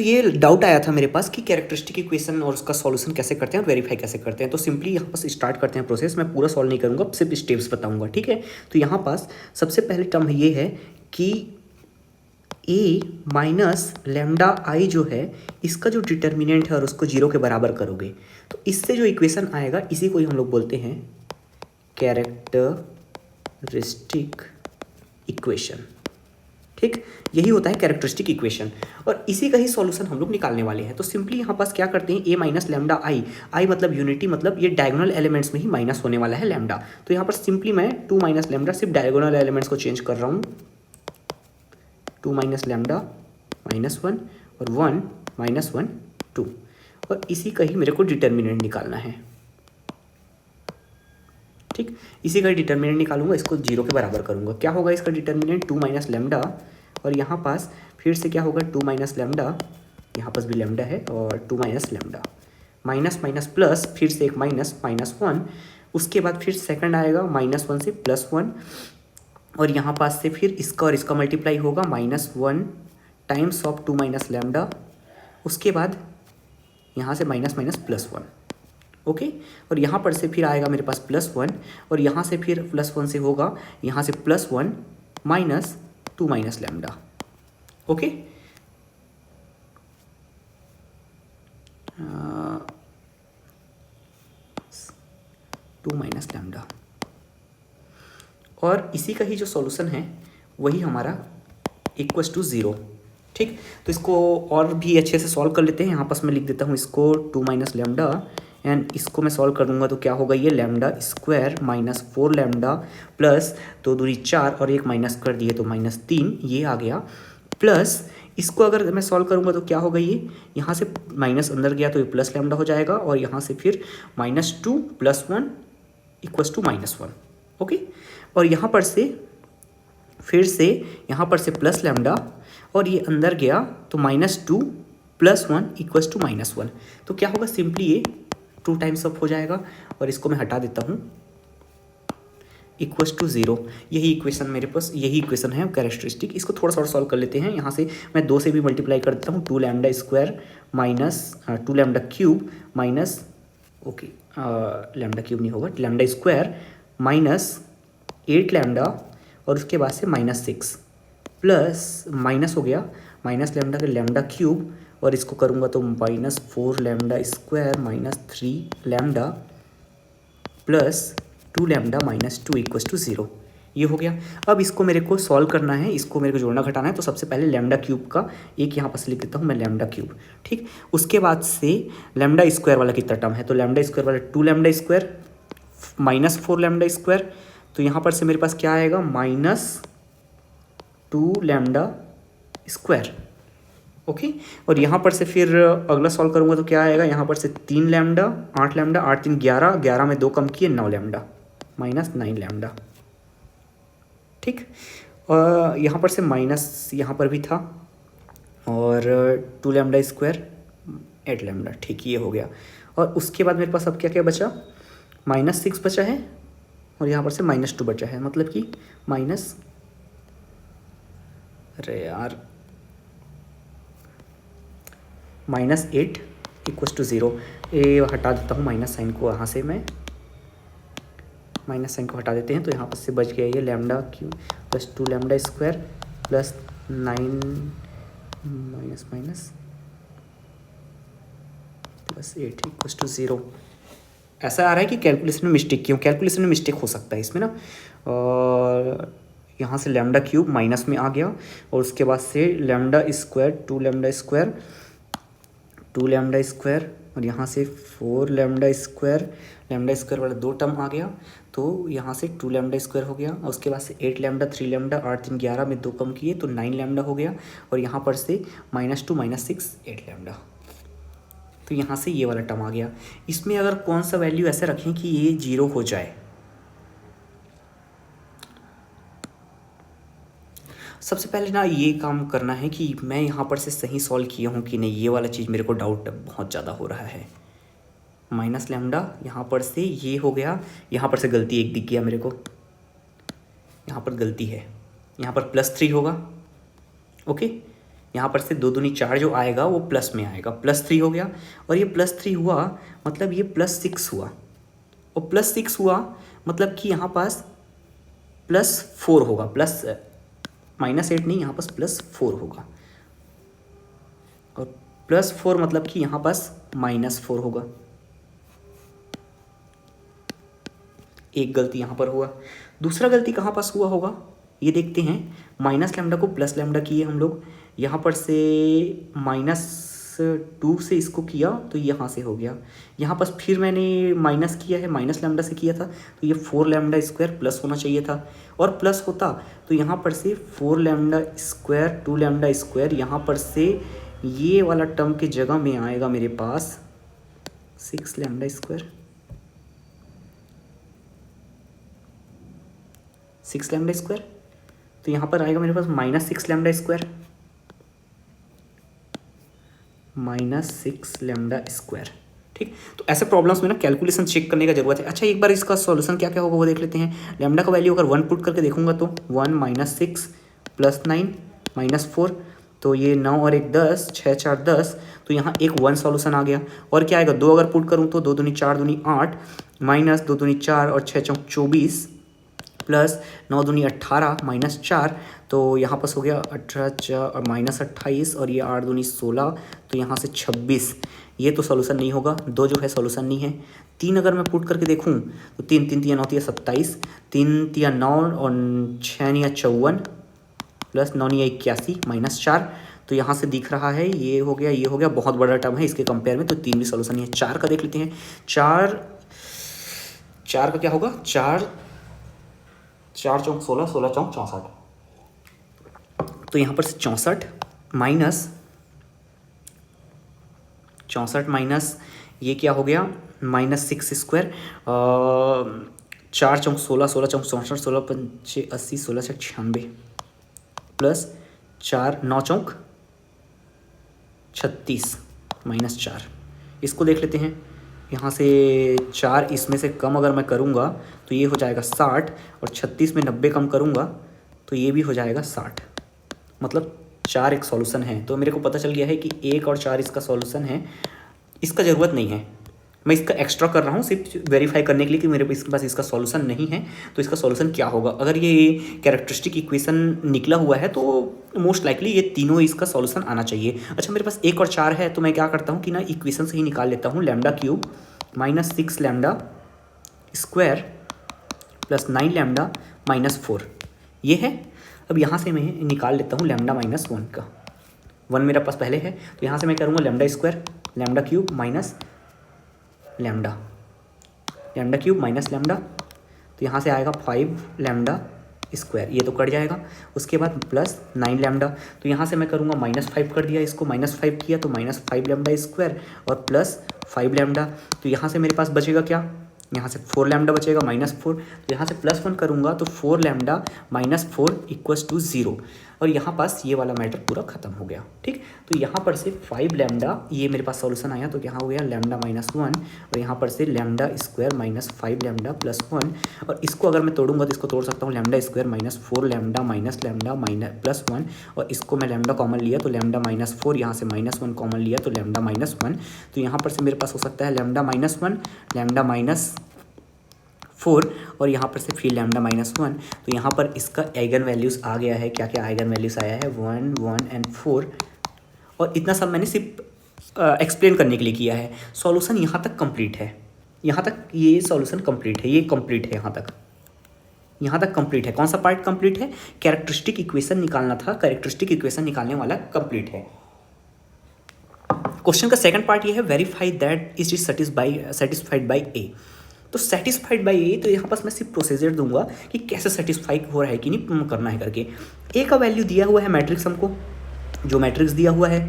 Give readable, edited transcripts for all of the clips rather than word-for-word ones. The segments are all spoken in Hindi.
तो ये डाउट आया था मेरे पास कि कैरेक्टरिस्टिक इक्वेशन और उसका सॉल्यूशन कैसे करते हैं और वेरीफाई कैसे करते हैं। तो सिंपली यहाँ पास स्टार्ट करते हैं प्रोसेस। मैं पूरा सॉल्व नहीं करूँगा, सिर्फ स्टेप्स बताऊँगा, ठीक है। तो यहाँ पास सबसे पहले टर्म ये है कि ए माइनस लेमडा आई जो है इसका जो डिटर्मिनेंट है और उसको जीरो के बराबर करोगे तो इससे जो इक्वेशन आएगा इसी को ही हम लोग बोलते हैं कैरेक्टरिस्टिक इक्वेशन, ठीक। यही होता है कैरेक्टरिस्टिक इक्वेशन और इसी का ही सॉल्यूशन हम लोग निकालने वाले हैं। तो सिंपली यहाँ पास क्या करते हैं, ए माइनस लेमडा आई, आई मतलब यूनिटी, मतलब ये डायगोनल एलिमेंट्स में ही माइनस होने वाला है लेमडा। तो यहाँ पर सिंपली मैं 2 माइनस लेमडा सिर्फ डायगोनल एलिमेंट्स को चेंज कर रहा हूँ, 2 माइनस लेमडा -1 और 1 -1 2, और इसी का ही मेरे को डिटर्मिनेंट निकालना है, ठीक। इसी का डिटर्मिनेंट निकालूंगा, इसको जीरो के बराबर करूंगा। क्या होगा इसका डिटर्मिनेंट, 2 माइनस लेमडा, और यहाँ पास फिर से क्या होगा 2 माइनस लेमडा, यहाँ पास भी लेमडा है और 2 minus lambda, minus minus plus, फिर से एक माइनस -1, उसके बाद फिर सेकंड आएगा -1 से +1, और यहाँ पास से फिर इसका और इसका मल्टीप्लाई होगा -1 टाइम्स ऑफ 2 माइनस लेमडा, उसके बाद यहाँ से माइनस माइनस +1, ओके। और यहाँ पर से फिर आएगा मेरे पास +1, और यहाँ से फिर +1 से होगा यहाँ से +1 minus 2 minus lambda, okay. 2 minus lambda, और इसी का ही जो सॉल्यूशन है वही हमारा इक्वल्स टू 0, ठीक। तो इसको और भी अच्छे से सॉल्व कर लेते हैं। यहाँ पास मैं लिख देता हूँ इसको 2 माइनस लेमडा, एंड इसको मैं सॉल्व कर दूंगा तो क्या होगा, ये लेमडा स्क्वायर -4 लेमडा प्लस 2 दूनी 4 और एक माइनस कर दिए तो -3, ये आ गया, प्लस इसको अगर मैं सॉल्व करूँगा तो क्या होगा, ये यहाँ से माइनस अंदर गया तो ये प्लस लेमडा हो जाएगा, और यहाँ से फिर -2 + 1 इक्वल्स टू -1, ओके। और यहाँ पर से फिर से यहाँ पर से प्लस लेमडा, और ये अंदर गया तो -2 + 1 इक्वल्स टू -1, तो क्या होगा, सिंपली ये 2 टाइम्स अप हो जाएगा, और इसको मैं हटा देता हूँ, इक्वल्स टू 0। यही इक्वेशन मेरे पास, यही इक्वेशन है कैरेक्टरिस्टिक। इसको थोड़ा सा और सॉल्व कर लेते हैं। यहाँ से मैं 2 से भी मल्टीप्लाई कर देता हूँ, 2 lambda square minus 2 lambda cube minus, okay lambda cube नहीं होगा, लैम्डा स्क्वायर -8 लैम्डा, और उसके बाद से -6 प्लस माइनस हो गया माइनस लैम्डा के लैम्डा क्यूब, और इसको करूँगा तो -4 lambda square -3 lambda plus 2 lambda -2 equals to 0, ये हो गया। अब इसको मेरे को सॉल्व करना है, इसको मेरे को जोड़ना घटाना है, तो सबसे पहले लैम्डा क्यूब का एक यहाँ पास लिख देता हूँ मैं लैम्डा क्यूब, ठीक। उसके बाद से लैम्डा स्क्वायर वाला कितना टर्म है, तो लैम्डा स्क्वायर वाला 2 लैम्डा स्क्वायर -4 लैम्डा स्क्वायर, तो यहाँ पर से मेरे पास क्या आएगा, -2 लैम्डा स्क्वायर, ओके। और यहाँ पर से फिर अगला सॉल्व करूँगा तो क्या आएगा, यहाँ पर से 3 लैम्डा 8 लैम्डा 8 3 11 11 में 2 कम किए 9 लैम्डा -9 लैम्डा, ठीक। और यहाँ पर से माइनस यहाँ पर भी था, और 2 लैम्डा स्क्वायर 8 लैम्डा, ठीक, ये हो गया। और उसके बाद मेरे पास अब क्या क्या बचा, -6 बचा है, और यहाँ पर से -2 बचा है, मतलब कि माइनस, अरे यार -8 इक्वल्स टू 0, ये हटा देता हूँ माइनस साइन को, यहाँ से मैं माइनस साइन को हटा देते हैं, तो यहाँ पर से बच गया ये lambda cube plus 2 lambda square plus 9 minus plus 8 equals to 0। ऐसा आ रहा है कि कैलकुलेशन में मिस्टेक क्यों, कैलकुलेशन में मिस्टेक हो सकता है इसमें ना, और यहाँ से लैम्डा क्यूब माइनस में आ गया, और उसके बाद से lambda square 2 lambda square 2 lambda square, और यहाँ से 4 लैम्डा स्क्वायर वाला 2 टर्म आ गया, तो यहाँ से 2 लैम्डा स्क्वायर हो गया, और उसके बाद से 8 लैम्डा 3 लैम्डा 8 3 11 में 2 कम किए तो 9 लैम्डा हो गया, और यहाँ पर से -2 -6 8 लैम्डा, तो यहाँ से ये वाला टर्म आ गया। इसमें अगर कौन सा वैल्यू ऐसे रखें कि ये 0 हो जाए, सबसे पहले ना ये काम करना है कि मैं यहाँ पर से सही सॉल्व किया हूँ कि नहीं, ये वाला चीज़ मेरे को डाउट बहुत ज़्यादा हो रहा है। माइनस लैम्डा यहाँ पर से ये हो गया, यहाँ पर से गलती एक दिख गया मेरे को, यहाँ पर गलती है, यहाँ पर +3 होगा, ओके। यहाँ पर से 2 दूनी 4 जो आएगा वो प्लस में आएगा, +3 हो गया। और ये +3 हुआ मतलब ये +6 हुआ, और +6 हुआ मतलब कि यहाँ पास +4 होगा, -8 नहीं, यहाँ पास +4 होगा। और +4 मतलब कि यहाँ पास -4 होगा। एक गलती यहाँ पर हुआ। दूसरा गलती कहाँ पास हुआ होगा ये देखते हैं। -λ को +λ किए हम लोग, यहाँ पर से -2 से इसको किया तो यहाँ से हो गया। यहाँ पास फिर मैंने माइनस किया है, -λ से किया था तो ये 4λ² प्लस होना चाहिए था, और प्लस होता तो यहाँ पर से 4λ², 2λ², यहाँ पर से ये वाला टर्म के जगह में आएगा मेरे पास 6λ², 6λ²। तो यहाँ पर आएगा मेरे पास -6λ², -6λ²। ठीक, तो ऐसे प्रॉब्लम्स में ना कैलकुलेशन चेक करने का जरूरत है। अच्छा, एक बार इसका सॉल्यूशन क्या क्या होगा वो देख लेते हैं। लैम्डा का वैल्यू अगर 1 पुट करके देखूंगा तो 1 - 6 + 9 - 4, तो ये 9 और 1 10, 6 4 10, तो यहाँ एक 1 सॉल्यूशन आ गया। और क्या आएगा, 2 अगर पुट करूँ तो 2 दूनी 4 दूनी 8, -2 दूनी 4 और 6 चौक 24, प्लस 9 दूनी 18 -4, तो यहाँ पास हो गया 18 और -28, और ये 8 दूनी 16, तो यहाँ से 26। ये तो सॉल्यूशन नहीं होगा, 2 जो है सॉल्यूशन नहीं है। 3 अगर मैं पुट करके देखूँ तो 3 3 9 27, 3 3 9 और 6 9 54, प्लस 9 9 81 -4, तो यहाँ से दिख रहा है ये हो गया, ये हो गया, बहुत बड़ा टर्म है इसके कंपेयर में, तो 3 भी सॉल्यूशन नहीं है। 4 का देख लेते हैं। 4 का क्या होगा, 4 चौक 16, 16 चौक 64, तो यहाँ पर से 64 माइनस ये क्या हो गया, -6², 4 चौक 16, 16 चौक 64, 16 पंचे 80, 16 छक 96, प्लस 4 9 चौक 36 -4। इसको देख लेते हैं। यहाँ से 4 इसमें से कम अगर मैं करूँगा तो ये हो जाएगा 60, और 36 में 90 कम करूँगा तो ये भी हो जाएगा 60, मतलब 4 एक सॉल्यूशन है। तो मेरे को पता चल गया है कि 1 और 4 इसका सॉल्यूशन है। इसका ज़रूरत नहीं है, मैं इसका एक्स्ट्रा कर रहा हूँ सिर्फ वेरीफाई करने के लिए कि मेरे पास इसका सॉल्यूशन नहीं है, तो इसका सॉल्यूशन क्या होगा। अगर ये कैरेक्टरिस्टिक इक्वेशन निकला हुआ है तो मोस्ट लाइकली ये तीनों इसका सॉल्यूशन आना चाहिए। अच्छा, मेरे पास 1 और 4 है तो मैं क्या करता हूँ कि ना इक्वेशन से ही निकाल लेता हूँ। λ³ -6λ² प्लस 9λ -4 ये है। अब यहाँ से मैं निकाल लेता हूँ λ -1 का, 1 मेरा पास पहले है, तो यहाँ से मैं करूँगा λ² λ³ माइनस लैम्डा, λ³ माइनस लैम्डा, तो यहाँ से आएगा 5λ², ये तो कट जाएगा। उसके बाद प्लस 9λ, तो यहाँ से मैं करूँगा -5 कर दिया, इसको -5 किया तो -5λ² और प्लस 5λ, तो यहाँ से मेरे पास बचेगा क्या, यहाँ से 4λ बचेगा -4, तो यहाँ से +1 करूँगा तो 4λ -4 = 0, और यहाँ पास ये वाला मैटर पूरा खत्म हो गया। ठीक, तो यहाँ पर से 5λ, ये मेरे पास सॉल्यूशन आया, तो यहाँ हो गया λ -1, और यहाँ पर से λ² -5λ + 1, और इसको अगर मैं तोड़ूंगा तो इसको तोड़ सकता हूँ, λ² -4λ -λ +1, और इसको मैं λ कॉमन लिया तो λ -4, यहाँ से -1 कॉमन लिया तो λ -1, तो यहाँ पर से मेरे पास हो सकता है λ -1 λ -4, और यहाँ पर से फिर λ -1, तो यहाँ पर इसका आइगन वैल्यूज़ आ गया है। क्या क्या आइगन वैल्यूज़ आया है, 1 1 एंड 4, और इतना सब मैंने सिर्फ एक्सप्लेन करने के लिए किया है। सॉल्यूशन यहाँ तक कंप्लीट है, यहाँ तक ये सॉल्यूशन कंप्लीट है, ये कंप्लीट है, यहाँ तक कंप्लीट है। कौन सा पार्ट कंप्लीट है, कैरेक्टरिस्टिक इक्वेशन निकालना था, कैरेक्टरिस्टिक इक्वेशन निकालने वाला कंप्लीट है। क्वेश्चन का सेकंड पार्ट ये है, verify that is satisfied by A. तो सेटिस्फाइड बाई ए, तो यहाँ पास मैं सिर्फ प्रोसीजर दूंगा कि कैसे सेटिस्फाई हो रहा है कि नहीं करना है करके। ए का वैल्यू दिया हुआ है मैट्रिक्स, हमको जो मैट्रिक्स दिया हुआ है,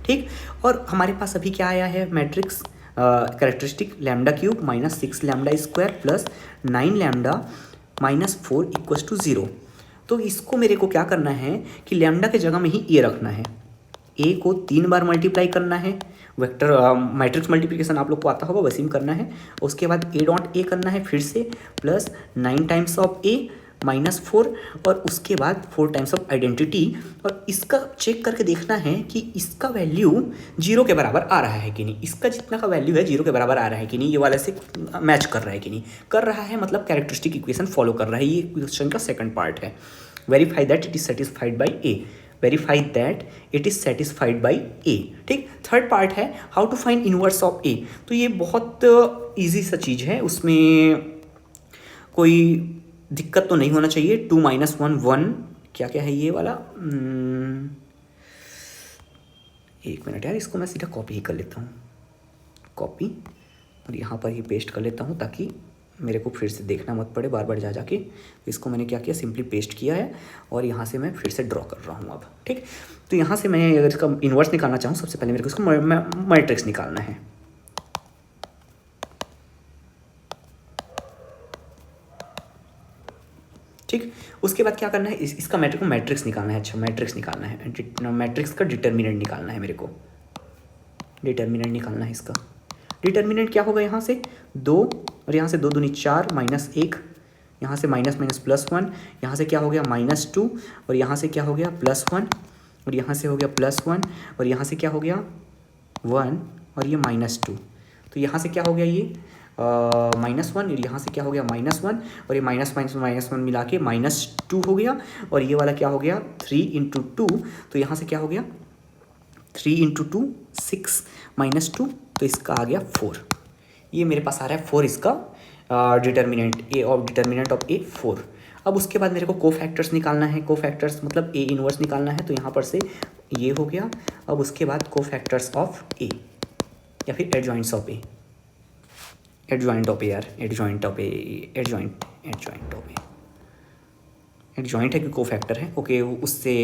ठीक, और हमारे पास अभी क्या आया है मैट्रिक्स, कैरेक्टरिस्टिक λ³ -6λ² प्लस 9λ -4 = 0। तो इसको मेरे को क्या करना है कि लैम्डा के जगह में ही ए रखना है, ए को 3 बार मल्टीप्लाई करना है, वेक्टर मैट्रिक्स मल्टीप्लिकेशन आप लोग को आता होगा, वैसे ही करना है। उसके बाद a डॉट ए करना है फिर से, प्लस 9 टाइम्स ऑफ ए -4 और उसके बाद 4 टाइम्स ऑफ आइडेंटिटी, और इसका चेक करके देखना है कि इसका वैल्यू 0 के बराबर आ रहा है कि नहीं, इसका जितना का वैल्यू है 0 के बराबर आ रहा है कि नहीं, ये वाले से मैच कर रहा है कि नहीं, कर रहा है मतलब कैरेक्टरिस्टिक इक्वेशन फॉलो कर रहा है। ये क्वेश्चन का सेकंड पार्ट है। Verify that it is satisfied by A, verify that it is satisfied by A. ठीक, थर्ड पार्ट है how to find inverse of A. तो ये बहुत ईजी सा चीज़ है, उसमें कोई दिक्कत तो नहीं होना चाहिए। 2 - 1 1, क्या क्या है ये वाला, एक मिनट यार, इसको मैं सीधा कॉपी ही कर लेता हूँ, कॉपी, और यहाँ पर ही पेस्ट कर लेता हूँ ताकि मेरे को फिर से देखना मत पड़े बार बार जा जाके। इसको मैंने क्या किया, सिंपली पेस्ट किया है और यहाँ से मैं फिर से ड्रॉ कर रहा हूँ अब। ठीक, तो यहाँ से मैं अगर इसका इन्वर्स निकालना चाहूँ, सबसे पहले मेरे को इसका मैट्रिक्स निकालना है। ठीक, उसके बाद क्या करना है, इसका मैट्रिक्स निकालना है। अच्छा, मैट्रिक्स निकालना है, मैट्रिक्स का डिटर्मिनेंट निकालना है मेरे को, डिटर्मिनेंट निकालना है इसका। डिटर्मिनेंट क्या होगा, यहाँ से 2 और यहाँ से 2 दूनी 4 -1, यहाँ से माइनस माइनस +1, यहाँ से क्या हो गया -2 और यहाँ से क्या हो गया +1 और यहाँ से हो गया +1 और यहाँ से क्या हो गया 1 और ये -2। तो यहाँ से क्या हो गया, ये -1 और यहाँ से क्या हो गया -1 और ये -1 मिला के -2 हो गया और ये वाला क्या हो गया 3 × 2। तो यहाँ से क्या हो गया 3 × 2 6 -2, तो इसका आ गया 4। ये मेरे पास आ रहा है 4, इसका determinant A of determinant of A 4। अब उसके बाद मेरे को कोफैक्टर्स निकालना है, कोफैक्टर्स मतलब ए इनवर्स निकालना है। तो यहाँ पर से ये हो गया। अब उसके बाद कोफैक्टर्स ऑफ ए या फिर एडजॉइंट्स ऑफ ए, एडजॉइंट ऑफ ए यार, adjoint of A, adjoint of A, adjoint है कि कोफैक्टर है, ओके, उससे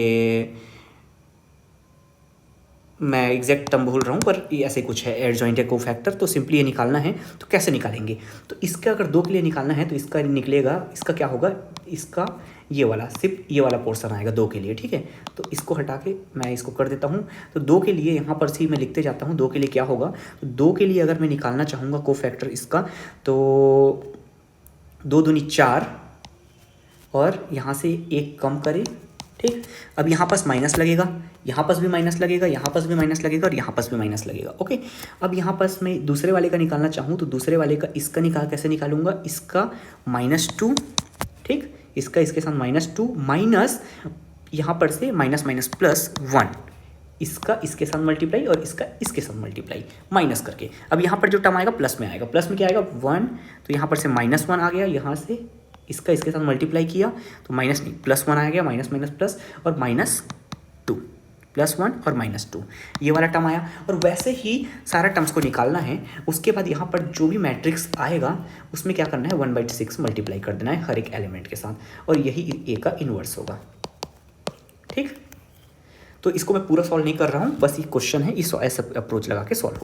मैं एग्जैक्ट टर्म भूल रहा हूँ पर ये ऐसे कुछ है, एडजॉइंट है कोफैक्टर। तो सिंपली ये निकालना है, तो कैसे निकालेंगे, तो इसका अगर 2 के लिए निकालना है तो इसका निकलेगा, इसका क्या होगा, इसका ये वाला, सिर्फ ये वाला पोर्शन आएगा 2 के लिए। ठीक है, तो इसको हटा के मैं इसको कर देता हूँ। तो 2 के लिए यहाँ पर से मैं लिखते जाता हूँ, 2 के लिए क्या होगा, तो 2 के लिए अगर मैं निकालना चाहूँगा कोफैक्टर इसका, तो 2 दूनी 4 और यहाँ से 1 कम करें। ठीक, अब यहाँ पास माइनस लगेगा, यहाँ पास भी माइनस लगेगा, यहाँ पास भी माइनस लगेगा और यहाँ पास भी माइनस लगेगा। ओके, अब यहाँ पास मैं दूसरे वाले का निकालना चाहूँ तो दूसरे वाले का इसका कैसे निकालूंगा, इसका -2, ठीक, इसका इसके साथ -2 माइनस यहाँ पर से -+1, इसका इसके साथ मल्टीप्लाई और इसका इसके साथ मल्टीप्लाई माइनस करके। अब यहाँ पर जो टर्म आएगा प्लस में आएगा, प्लस में क्या आएगा 1, तो यहाँ पर से -1 आ गया, यहाँ से इसका इसके साथ मल्टीप्लाई किया तो माइनस नहीं +1 आ गया, माइनस माइनस प्लस और -2, +1 और -2, ये वाला टर्म आया। और वैसे ही सारा टर्म्स को निकालना है। उसके बाद यहाँ पर जो भी मैट्रिक्स आएगा उसमें क्या करना है 1/6 मल्टीप्लाई कर देना है हर एक एलिमेंट के साथ, और यही ए का इन्वर्स होगा। ठीक, तो इसको मैं पूरा सॉल्व नहीं कर रहा हूँ, बस ये क्वेश्चन है, इस ऐसा अप्रोच लगा के सॉल्व